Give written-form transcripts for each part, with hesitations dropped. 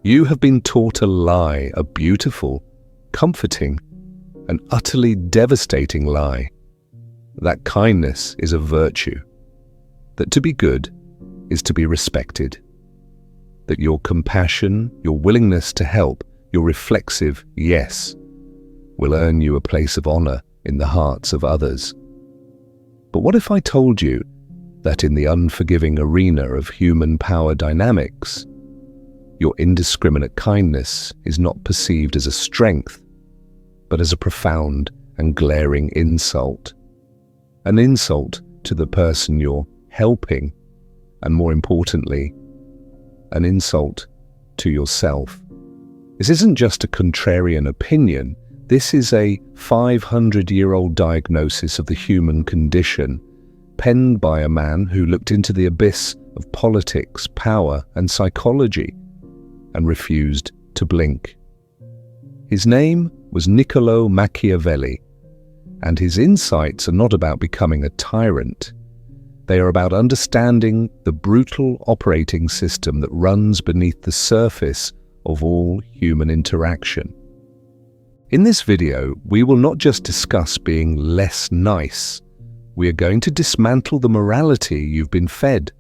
You have been taught a lie, a beautiful, comforting, and utterly devastating lie. That kindness is a virtue. That to be good is to be respected. That your compassion, your willingness to help, your reflexive yes, will earn you a place of honor in the hearts of others. But what if I told you that in the unforgiving arena of human power dynamics, your indiscriminate kindness is not perceived as a strength, but as a profound and glaring insult? An insult to the person you're helping, and more importantly, an insult to yourself. This isn't just a contrarian opinion. This is a 500-year-old diagnosis of the human condition, penned by a man who looked into the abyss of politics, power, and psychology, and refused to blink. His name was Niccolo Machiavelli, and his insights are not about becoming a tyrant. They are about understanding the brutal operating system that runs beneath the surface of all human interaction. In this video, we will not just discuss being less nice. We are going to dismantle the morality you've been fed.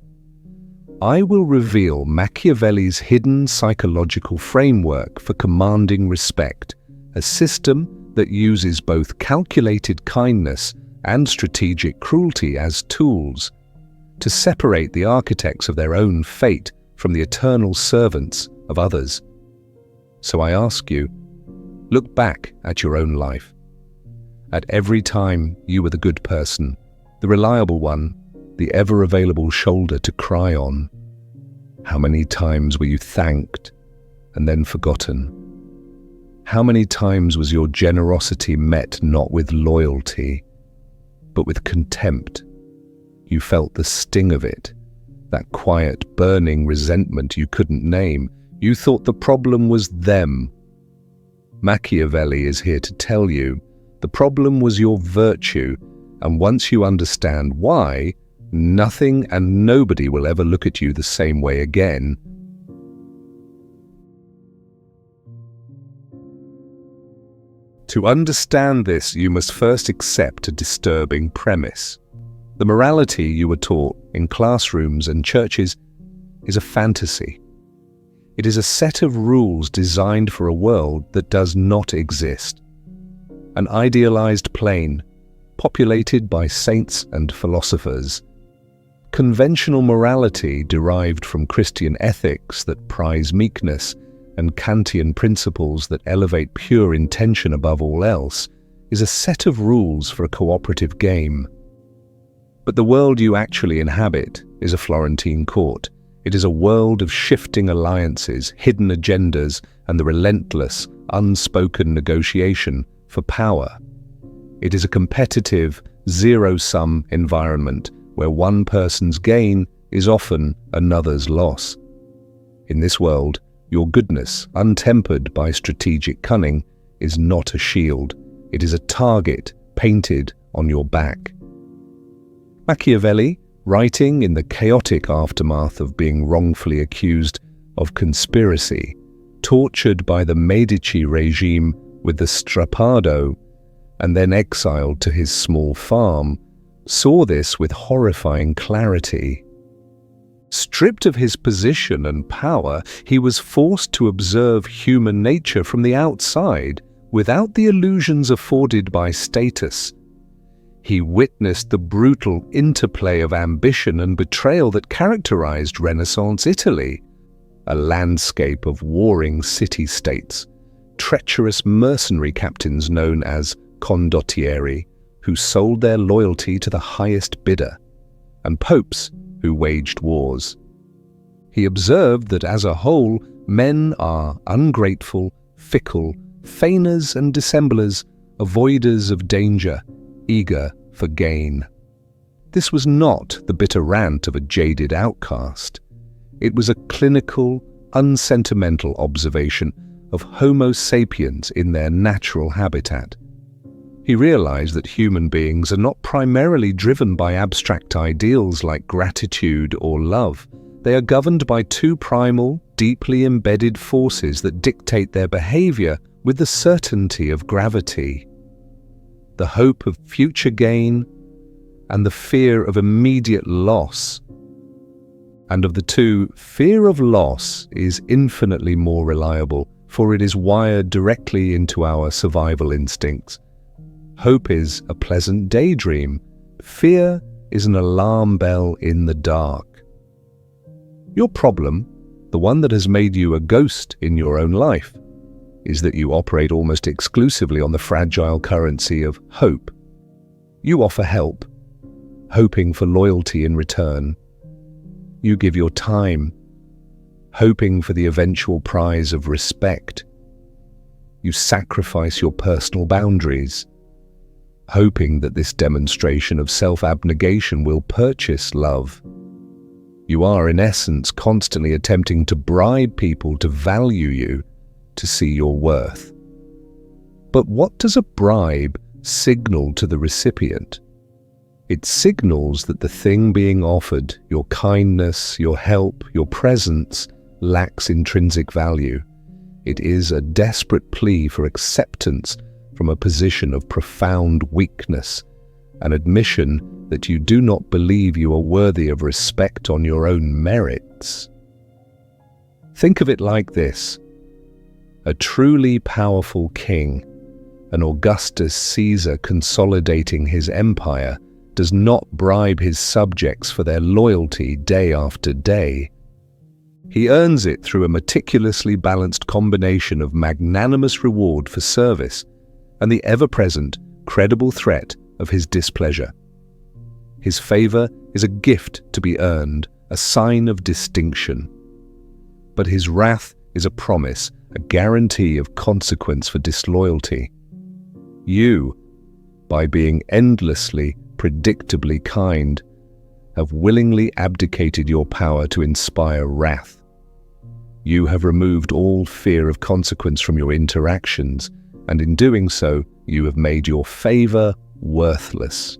I will reveal Machiavelli's hidden psychological framework for commanding respect, a system that uses both calculated kindness and strategic cruelty as tools to separate the architects of their own fate from the eternal servants of others. So I ask you, look back at your own life. At every time you were the good person, the reliable one, the ever-available shoulder to cry on. How many times were you thanked and then forgotten? How many times was your generosity met not with loyalty, but with contempt? You felt the sting of it, that quiet, burning resentment you couldn't name. You thought the problem was them. Machiavelli is here to tell you the problem was your virtue, and once you understand why, nothing and nobody will ever look at you the same way again. To understand this, you must first accept a disturbing premise. The morality you were taught in classrooms and churches is a fantasy. It is a set of rules designed for a world that does not exist. An idealized plane, populated by saints and philosophers. Conventional morality derived from Christian ethics that prize meekness and Kantian principles that elevate pure intention above all else is a set of rules for a cooperative game. But the world you actually inhabit is a Florentine court. It is a world of shifting alliances, hidden agendas, and the relentless, unspoken negotiation for power. It is a competitive, zero-sum environment where one person's gain is often another's loss. In this world, your goodness, untempered by strategic cunning, is not a shield. It is a target painted on your back. Machiavelli, writing in the chaotic aftermath of being wrongfully accused of conspiracy, tortured by the Medici regime with the strappado, and then exiled to his small farm, saw this with horrifying clarity. Stripped of his position and power, he was forced to observe human nature from the outside without the illusions afforded by status. He witnessed the brutal interplay of ambition and betrayal that characterized Renaissance Italy, a landscape of warring city-states, treacherous mercenary captains known as condottieri, who sold their loyalty to the highest bidder, and popes who waged wars. He observed that as a whole, men are ungrateful, fickle, feigners and dissemblers, avoiders of danger, eager for gain. This was not the bitter rant of a jaded outcast. It was a clinical, unsentimental observation of Homo sapiens in their natural habitat. He realized that human beings are not primarily driven by abstract ideals like gratitude or love. They are governed by two primal, deeply embedded forces that dictate their behavior with the certainty of gravity, the hope of future gain, and the fear of immediate loss. And of the two, fear of loss is infinitely more reliable, for it is wired directly into our survival instincts. Hope is a pleasant daydream. Fear is an alarm bell in the dark. Your problem, the one that has made you a ghost in your own life, is that you operate almost exclusively on the fragile currency of hope. You offer help, hoping for loyalty in return. You give your time, hoping for the eventual prize of respect. You sacrifice your personal boundaries, hoping that this demonstration of self-abnegation will purchase love. You are, in essence, constantly attempting to bribe people to value you, to see your worth. But what does a bribe signal to the recipient? It signals that the thing being offered, your kindness, your help, your presence, lacks intrinsic value. It is a desperate plea for acceptance from a position of profound weakness, an admission that you do not believe you are worthy of respect on your own merits. Think of it like this. A truly powerful king, an Augustus Caesar consolidating his empire, does not bribe his subjects for their loyalty day after day. He earns it through a meticulously balanced combination of magnanimous reward for service and the ever-present, credible threat of his displeasure. His favor is a gift to be earned, a sign of distinction. But his wrath is a promise, a guarantee of consequence for disloyalty. You, by being endlessly, predictably kind, have willingly abdicated your power to inspire wrath. You have removed all fear of consequence from your interactions, and in doing so, you have made your favor worthless.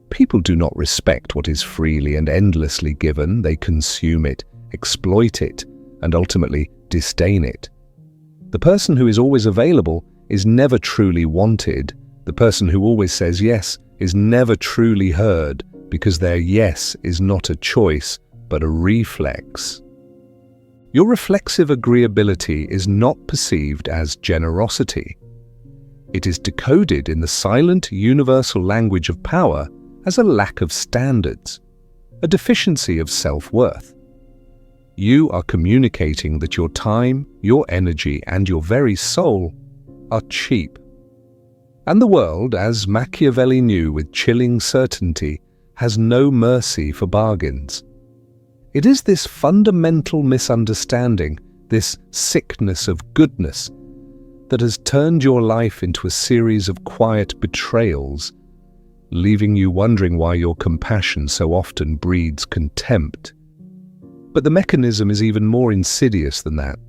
People do not respect what is freely and endlessly given. They consume it, exploit it, and ultimately disdain it. The person who is always available is never truly wanted. The person who always says yes is never truly heard, because their yes is not a choice, but a reflex. Your reflexive agreeability is not perceived as generosity. It is decoded in the silent universal language of power as a lack of standards, a deficiency of self-worth. You are communicating that your time, your energy, and your very soul are cheap. And the world, as Machiavelli knew with chilling certainty, has no mercy for bargains. It is this fundamental misunderstanding, this sickness of goodness, that has turned your life into a series of quiet betrayals, leaving you wondering why your compassion so often breeds contempt. But the mechanism is even more insidious than that.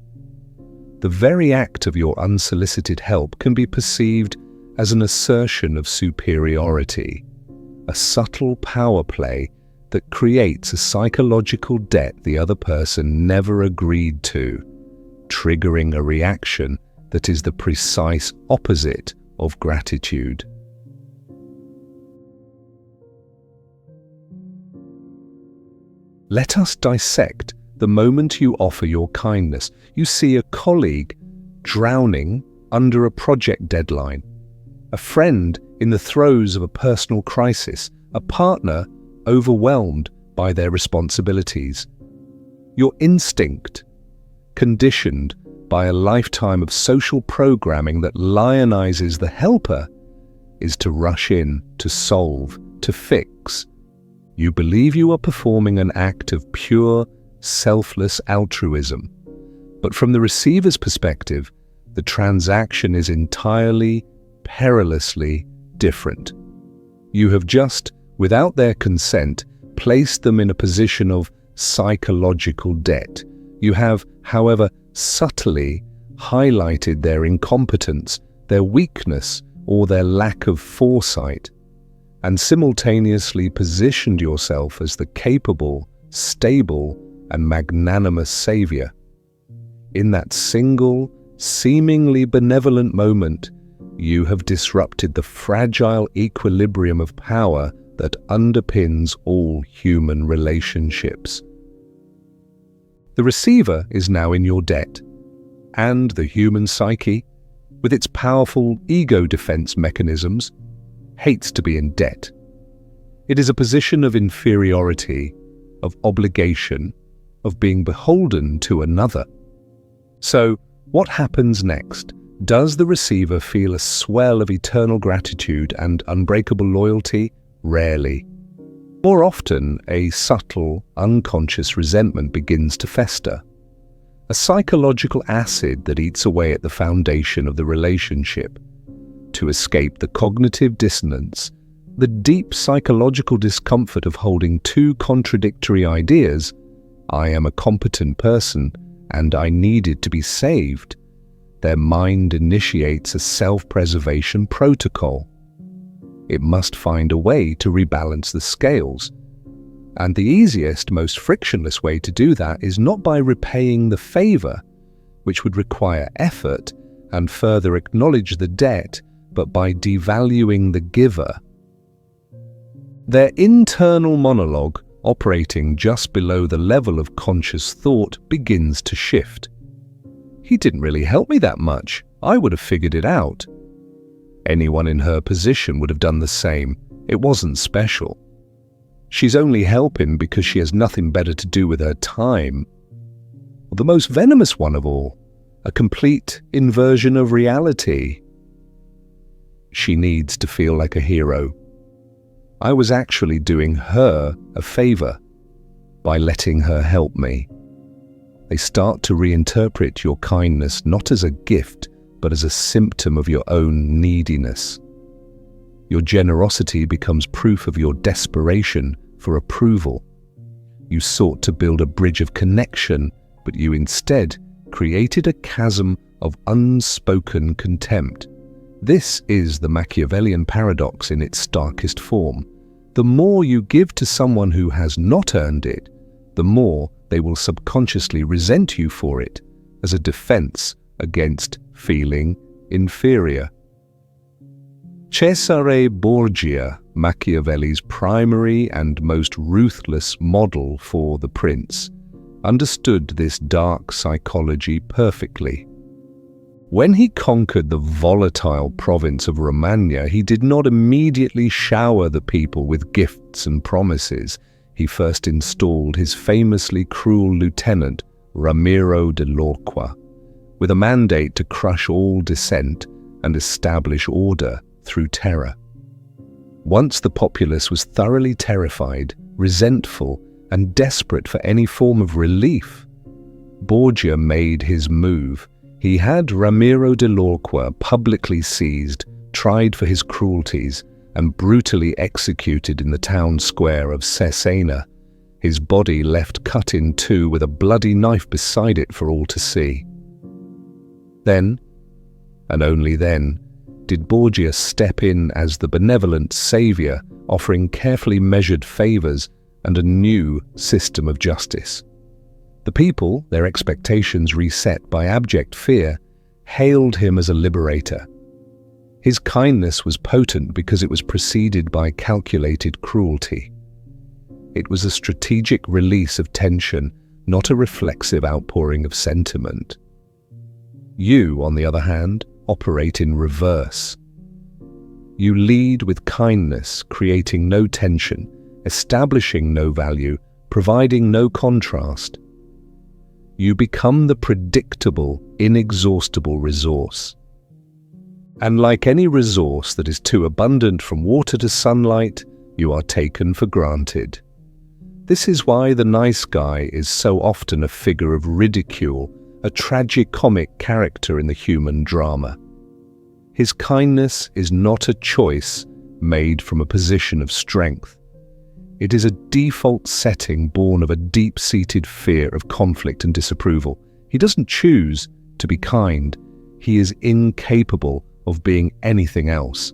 The very act of your unsolicited help can be perceived as an assertion of superiority, a subtle power play that creates a psychological debt the other person never agreed to, triggering a reaction that is the precise opposite of gratitude. Let us dissect the moment you offer your kindness. You see a colleague drowning under a project deadline, a friend in the throes of a personal crisis, a partner overwhelmed by their responsibilities. Your instinct, conditioned by a lifetime of social programming that lionizes the helper, is to rush in, to solve, to fix. You believe you are performing an act of pure, selfless altruism. But from the receiver's perspective, the transaction is entirely, perilously different. You have just, without their consent, placed them in a position of psychological debt. You have, however, subtly highlighted their incompetence, their weakness, or their lack of foresight, and simultaneously positioned yourself as the capable, stable, and magnanimous savior. In that single, seemingly benevolent moment, you have disrupted the fragile equilibrium of power that underpins all human relationships. The receiver is now in your debt, and the human psyche, with its powerful ego defense mechanisms, hates to be in debt. It is a position of inferiority, of obligation, of being beholden to another. So, what happens next? Does the receiver feel a swell of eternal gratitude and unbreakable loyalty? Rarely. More often, a subtle, unconscious resentment begins to fester. A psychological acid that eats away at the foundation of the relationship. To escape the cognitive dissonance, the deep psychological discomfort of holding two contradictory ideas, I am a competent person and I needed to be saved, their mind initiates a self-preservation protocol. It must find a way to rebalance the scales. And the easiest, most frictionless way to do that is not by repaying the favor, which would require effort and further acknowledge the debt, but by devaluing the giver. Their internal monologue, operating just below the level of conscious thought, begins to shift. He didn't really help me that much. I would have figured it out. Anyone in her position would have done the same. It wasn't special. She's only helping because she has nothing better to do with her time. The most venomous one of all, a complete inversion of reality. She needs to feel like a hero. I was actually doing her a favor by letting her help me. They start to reinterpret your kindness not as a gift, but as a symptom of your own neediness. Your generosity becomes proof of your desperation for approval. You sought to build a bridge of connection, but you instead created a chasm of unspoken contempt. This is the Machiavellian paradox in its starkest form. The more you give to someone who has not earned it, the more they will subconsciously resent you for it, as a defense against feeling inferior. Cesare Borgia, Machiavelli's primary and most ruthless model for the prince, understood this dark psychology perfectly. When he conquered the volatile province of Romagna, he did not immediately shower the people with gifts and promises. He first installed his famously cruel lieutenant, Ramiro de Lorqua, with a mandate to crush all dissent and establish order through terror. Once the populace was thoroughly terrified, resentful, and desperate for any form of relief, Borgia made his move. He had Ramiro de Lorqua publicly seized, tried for his cruelties, and brutally executed in the town square of Cesena, his body left cut in two with a bloody knife beside it for all to see. Then, and only then, did Borgia step in as the benevolent savior, offering carefully measured favors and a new system of justice. The people, their expectations reset by abject fear, hailed him as a liberator. His kindness was potent because it was preceded by calculated cruelty. It was a strategic release of tension, not a reflexive outpouring of sentiment. You, on the other hand, operate in reverse. You lead with kindness, creating no tension, establishing no value, providing no contrast. You become the predictable, inexhaustible resource. And like any resource that is too abundant from water to sunlight, you are taken for granted. This is why the nice guy is so often a figure of ridicule, a tragicomic character in the human drama. His kindness is not a choice made from a position of strength. It is a default setting born of a deep-seated fear of conflict and disapproval. He doesn't choose to be kind. He is incapable of being anything else.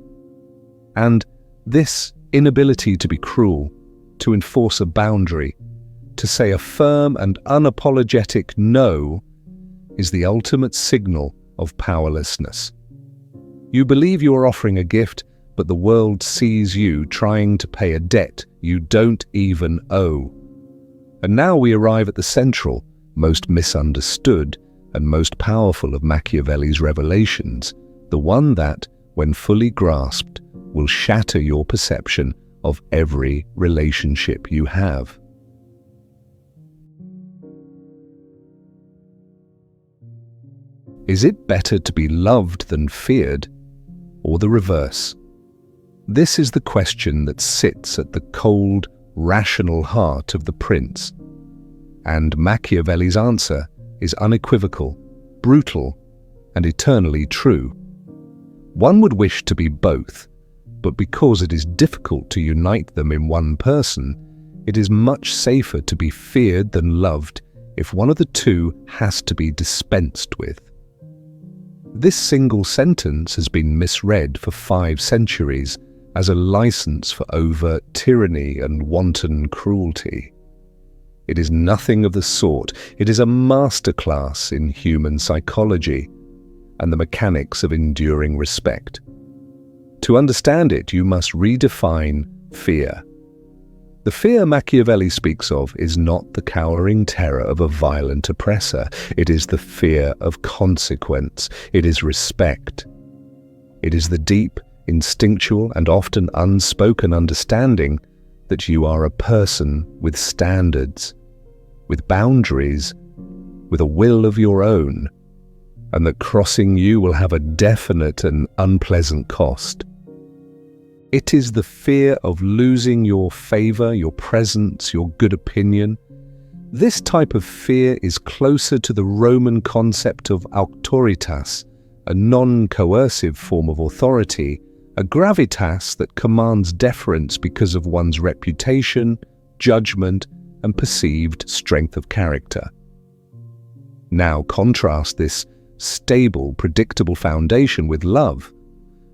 And this inability to be cruel, to enforce a boundary, to say a firm and unapologetic no, is the ultimate signal of powerlessness. You believe you are offering a gift, but the world sees you trying to pay a debt you don't even owe. And now we arrive at the central, most misunderstood, and most powerful of Machiavelli's revelations, the one that, when fully grasped, will shatter your perception of every relationship you have. Is it better to be loved than feared, or the reverse? This is the question that sits at the cold, rational heart of the prince. And Machiavelli's answer is unequivocal, brutal, and eternally true. One would wish to be both, but because it is difficult to unite them in one person, it is much safer to be feared than loved if one of the two has to be dispensed with. This single sentence has been misread for 5 centuries as a license for overt tyranny and wanton cruelty. It is nothing of the sort. It is a masterclass in human psychology and the mechanics of enduring respect. To understand it, you must redefine fear. The fear Machiavelli speaks of is not the cowering terror of a violent oppressor. It is the fear of consequence. It is respect. It is the deep, instinctual, and often unspoken understanding that you are a person with standards, with boundaries, with a will of your own, and that crossing you will have a definite and unpleasant cost. It is the fear of losing your favor, your presence, your good opinion. This type of fear is closer to the Roman concept of auctoritas, a non-coercive form of authority, a gravitas that commands deference because of one's reputation, judgment, and perceived strength of character. Now contrast this stable, predictable foundation with love.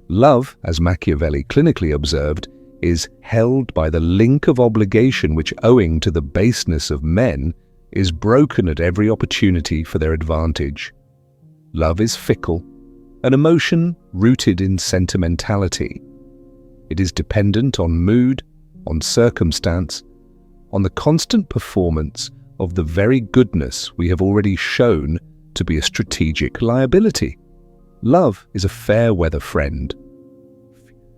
Love, as Machiavelli clinically observed, is held by the link of obligation which, owing to the baseness of men, is broken at every opportunity for their advantage. Love is fickle, an emotion rooted in sentimentality. It is dependent on mood, on circumstance, on the constant performance of the very goodness we have already shown to be a strategic liability. Love is a fair-weather friend,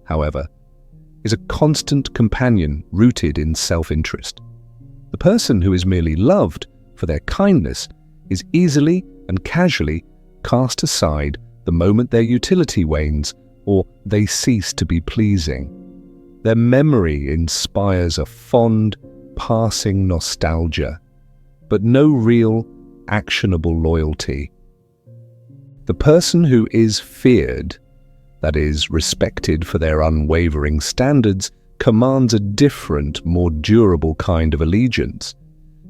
however, is a constant companion rooted in self-interest. The person who is merely loved for their kindness is easily and casually cast aside the moment their utility wanes or they cease to be pleasing. Their memory inspires a fond, passing nostalgia, but no real, actionable loyalty. The person who is feared, that is, respected for their unwavering standards, commands a different, more durable kind of allegiance.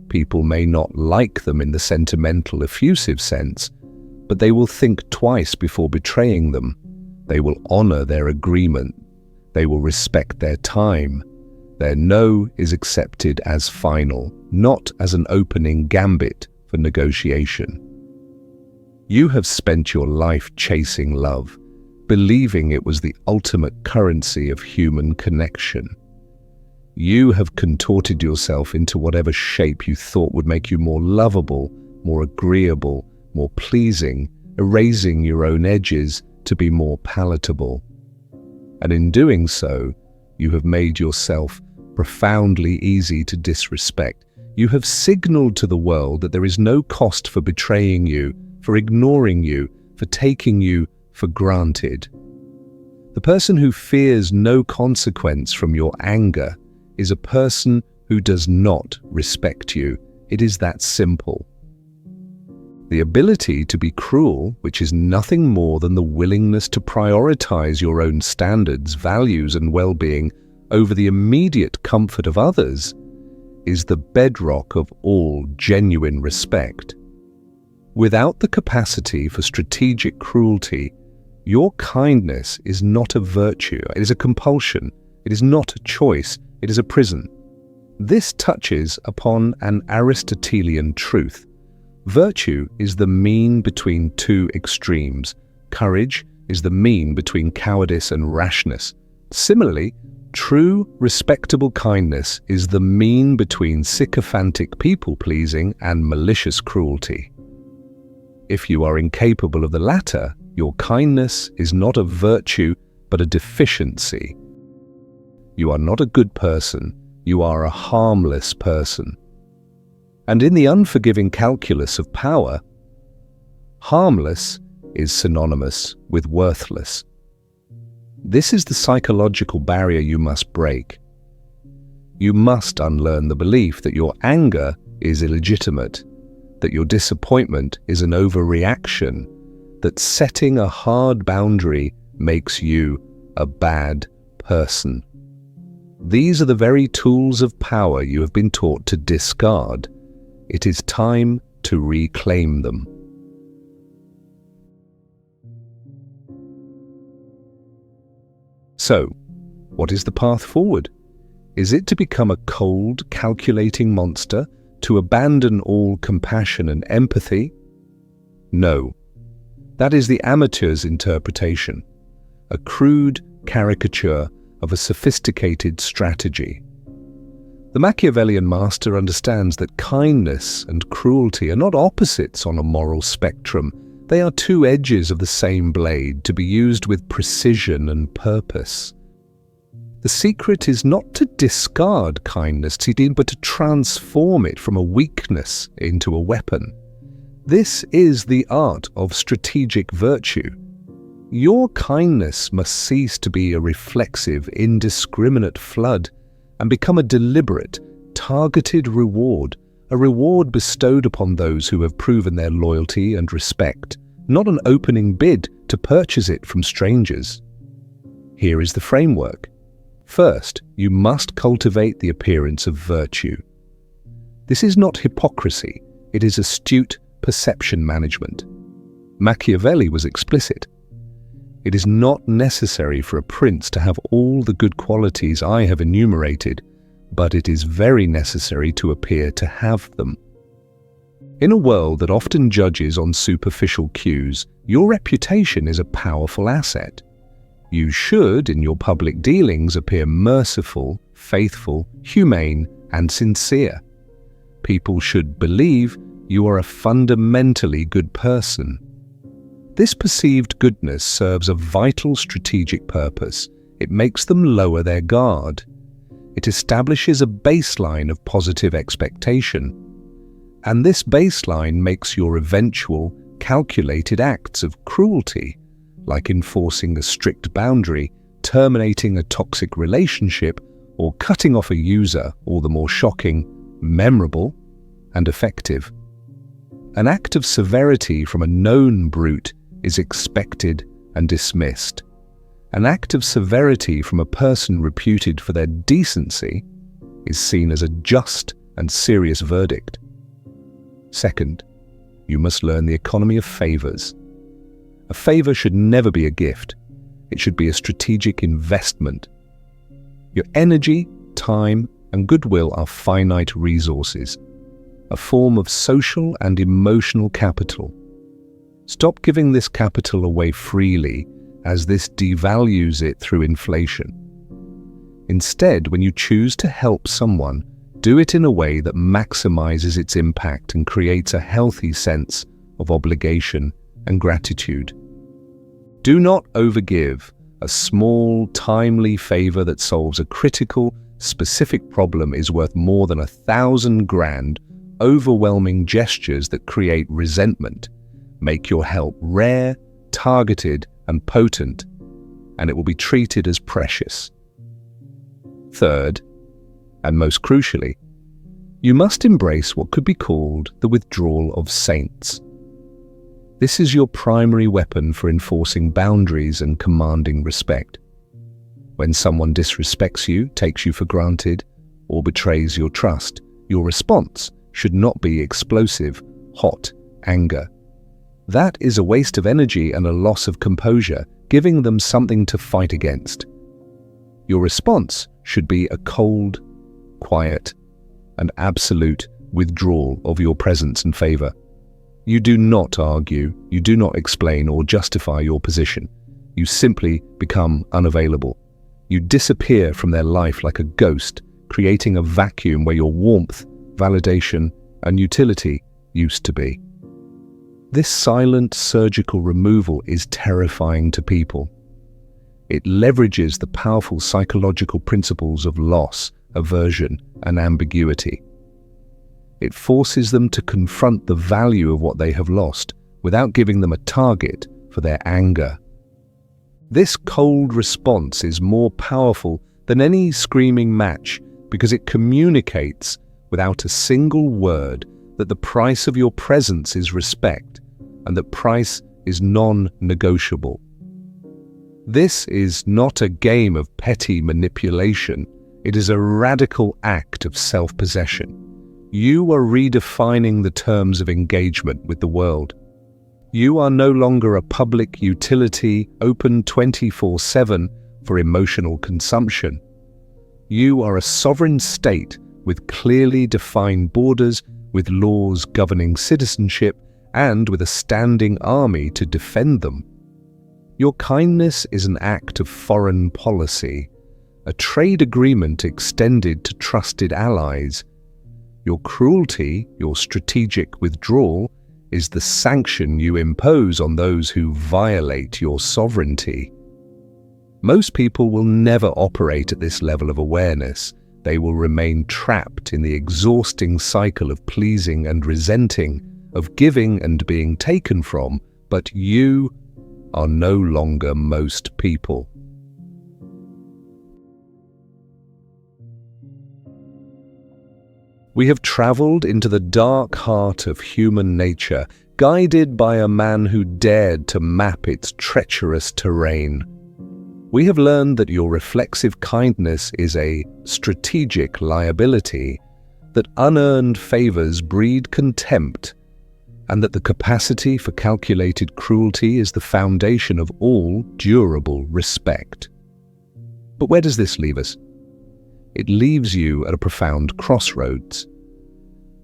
People may not like them in the sentimental, effusive sense, but they will think twice before betraying them. They will honor their agreement. They will respect their time. Their no is accepted as final, not as an opening gambit for negotiation. You have spent your life chasing love, believing it was the ultimate currency of human connection. You have contorted yourself into whatever shape you thought would make you more lovable, more agreeable, more pleasing, erasing your own edges to be more palatable. And in doing so, you have made yourself profoundly easy to disrespect. You have signaled to the world that there is no cost for betraying you, for ignoring you, for taking you for granted. The person who fears no consequence from your anger is a person who does not respect you. It is that simple. The ability to be cruel, which is nothing more than the willingness to prioritize your own standards, values, and well-being over the immediate comfort of others, is the bedrock of all genuine respect. Without the capacity for strategic cruelty, your kindness is not a virtue, it is a compulsion, it is not a choice, it is a prison. This touches upon an Aristotelian truth. Virtue is the mean between two extremes. Courage is the mean between cowardice and rashness. Similarly, true, respectable kindness is the mean between sycophantic people-pleasing and malicious cruelty. If you are incapable of the latter, your kindness is not a virtue but a deficiency. You are not a good person, you are a harmless person. And in the unforgiving calculus of power, harmless is synonymous with worthless. This is the psychological barrier you must break. You must unlearn the belief that your anger is illegitimate, that your disappointment is an overreaction, that setting a hard boundary makes you a bad person. These are the very tools of power you have been taught to discard. It is time to reclaim them. So, what is the path forward? Is it to become a cold, calculating monster, to abandon all compassion and empathy? No. That is the amateur's interpretation, a crude caricature of a sophisticated strategy. The Machiavellian master understands that kindness and cruelty are not opposites on a moral spectrum. They are two edges of the same blade to be used with precision and purpose. The secret is not to discard kindness, but to transform it from a weakness into a weapon. This is the art of strategic virtue. Your kindness must cease to be a reflexive, indiscriminate flood and become a deliberate, targeted reward, a reward bestowed upon those who have proven their loyalty and respect, not an opening bid to purchase it from strangers. Here is the framework. First, you must cultivate the appearance of virtue. This is not hypocrisy, it is astute perception management. Machiavelli was explicit. It is not necessary for a prince to have all the good qualities I have enumerated, but it is very necessary to appear to have them. In a world that often judges on superficial cues, your reputation is a powerful asset. You should, in your public dealings, appear merciful, faithful, humane, and sincere. People should believe you are a fundamentally good person. This perceived goodness serves a vital strategic purpose. It makes them lower their guard. It establishes a baseline of positive expectation. And this baseline makes your eventual, calculated acts of cruelty, like enforcing a strict boundary, terminating a toxic relationship, or cutting off a user, all the more shocking, memorable, and effective. An act of severity from a known brute is expected and dismissed. An act of severity from a person reputed for their decency is seen as a just and serious verdict. Second, you must learn the economy of favors. A favor should never be a gift. It should be a strategic investment. Your energy, time, and goodwill are finite resources, a form of social and emotional capital. Stop giving this capital away freely, as this devalues it through inflation. Instead, when you choose to help someone, do it in a way that maximizes its impact and creates a healthy sense of obligation and gratitude. Do not overgive. A small, timely favor that solves a critical, specific problem is worth more than 1,000 grand, overwhelming gestures that create resentment. Make your help rare, targeted, and potent, and it will be treated as precious. Third, and most crucially, you must embrace what could be called the withdrawal of saints. This is your primary weapon for enforcing boundaries and commanding respect. When someone disrespects you, takes you for granted, or betrays your trust, your response should not be explosive, hot anger. That is a waste of energy and a loss of composure, giving them something to fight against. Your response should be a cold, quiet, and absolute withdrawal of your presence and favor. You do not argue, you do not explain or justify your position. You simply become unavailable. You disappear from their life like a ghost, creating a vacuum where your warmth, validation, and utility used to be. This silent surgical removal is terrifying to people. It leverages the powerful psychological principles of loss, aversion, and ambiguity. It forces them to confront the value of what they have lost without giving them a target for their anger. This cold response is more powerful than any screaming match because it communicates without a single word that the price of your presence is respect and that price is non-negotiable. This is not a game of petty manipulation. It is a radical act of self-possession. You are redefining the terms of engagement with the world. You are no longer a public utility open 24/7 for emotional consumption. You are a sovereign state with clearly defined borders, with laws governing citizenship, and with a standing army to defend them. Your kindness is an act of foreign policy, a trade agreement extended to trusted allies. Your cruelty, your strategic withdrawal, is the sanction you impose on those who violate your sovereignty. Most people will never operate at this level of awareness. They will remain trapped in the exhausting cycle of pleasing and resenting, of giving and being taken from, but you are no longer most people. We have traveled into the dark heart of human nature, guided by a man who dared to map its treacherous terrain. We have learned that your reflexive kindness is a strategic liability, that unearned favors breed contempt, and that the capacity for calculated cruelty is the foundation of all durable respect. But where does this leave us? It leaves you at a profound crossroads.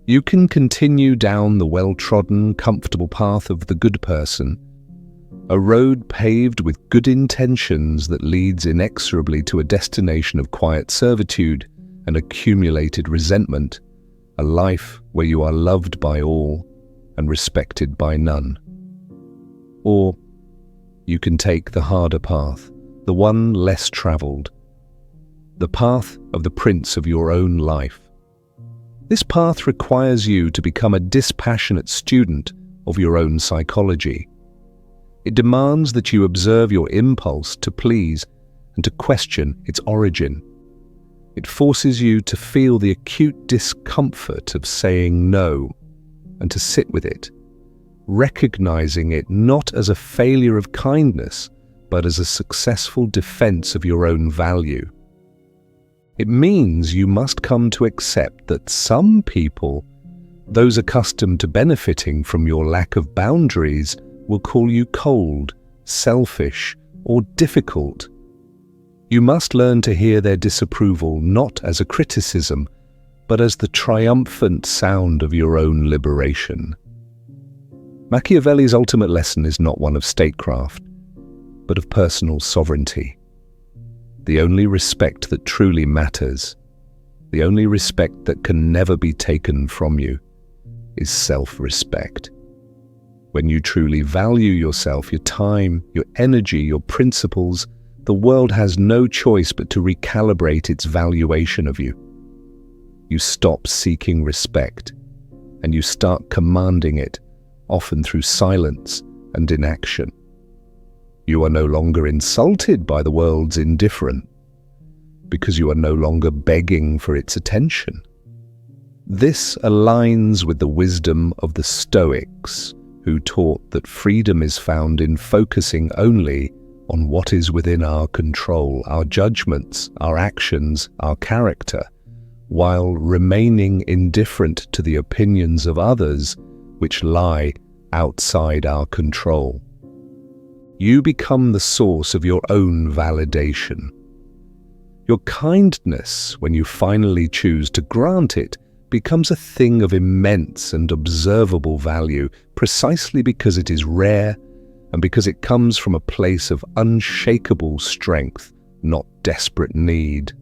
You can continue down the well-trodden, comfortable path of the good person, a road paved with good intentions that leads inexorably to a destination of quiet servitude and accumulated resentment, a life where you are loved by all and respected by none. Or you can take the harder path, the one less traveled, the path of the prince of your own life. This path requires you to become a dispassionate student of your own psychology. It demands that you observe your impulse to please and to question its origin. It forces you to feel the acute discomfort of saying no and to sit with it, recognizing it not as a failure of kindness, but as a successful defense of your own value. It means you must come to accept that some people, those accustomed to benefiting from your lack of boundaries, will call you cold, selfish, or difficult. You must learn to hear their disapproval not as a criticism, but as the triumphant sound of your own liberation. Machiavelli's ultimate lesson is not one of statecraft, but of personal sovereignty. The only respect that truly matters, the only respect that can never be taken from you, is self-respect. When you truly value yourself, your time, your energy, your principles, the world has no choice but to recalibrate its valuation of you. You stop seeking respect, and you start commanding it, often through silence and inaction. You are no longer insulted by the world's indifference, because you are no longer begging for its attention. This aligns with the wisdom of the Stoics, who taught that freedom is found in focusing only on what is within our control, our judgments, our actions, our character, while remaining indifferent to the opinions of others which lie outside our control. You become the source of your own validation. Your kindness, when you finally choose to grant it, becomes a thing of immense and observable value precisely because it is rare and because it comes from a place of unshakable strength, not desperate need.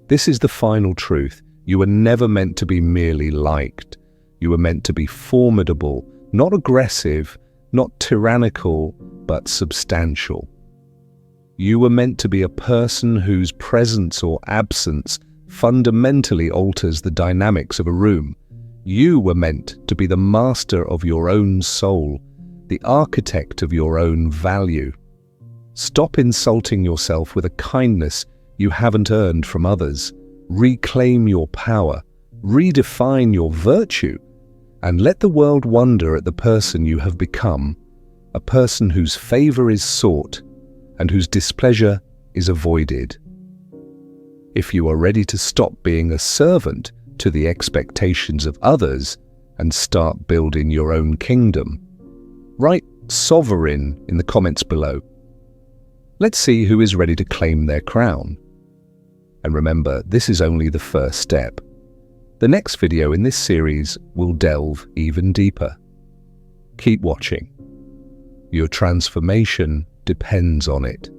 This is the final truth. You were never meant to be merely liked. You were meant to be formidable, not aggressive, not tyrannical, but substantial. You were meant to be a person whose presence or absence fundamentally alters the dynamics of a room. You were meant to be the master of your own soul, the architect of your own value. Stop insulting yourself with a kindness you haven't earned from others. Reclaim your power, redefine your virtue, and let the world wonder at the person you have become, a person whose favor is sought and whose displeasure is avoided. If you are ready to stop being a servant to the expectations of others and start building your own kingdom, write sovereign in the comments below. Let's see who is ready to claim their crown. And remember, this is only the first step. The next video in this series will delve even deeper. Keep watching. Your transformation depends on it.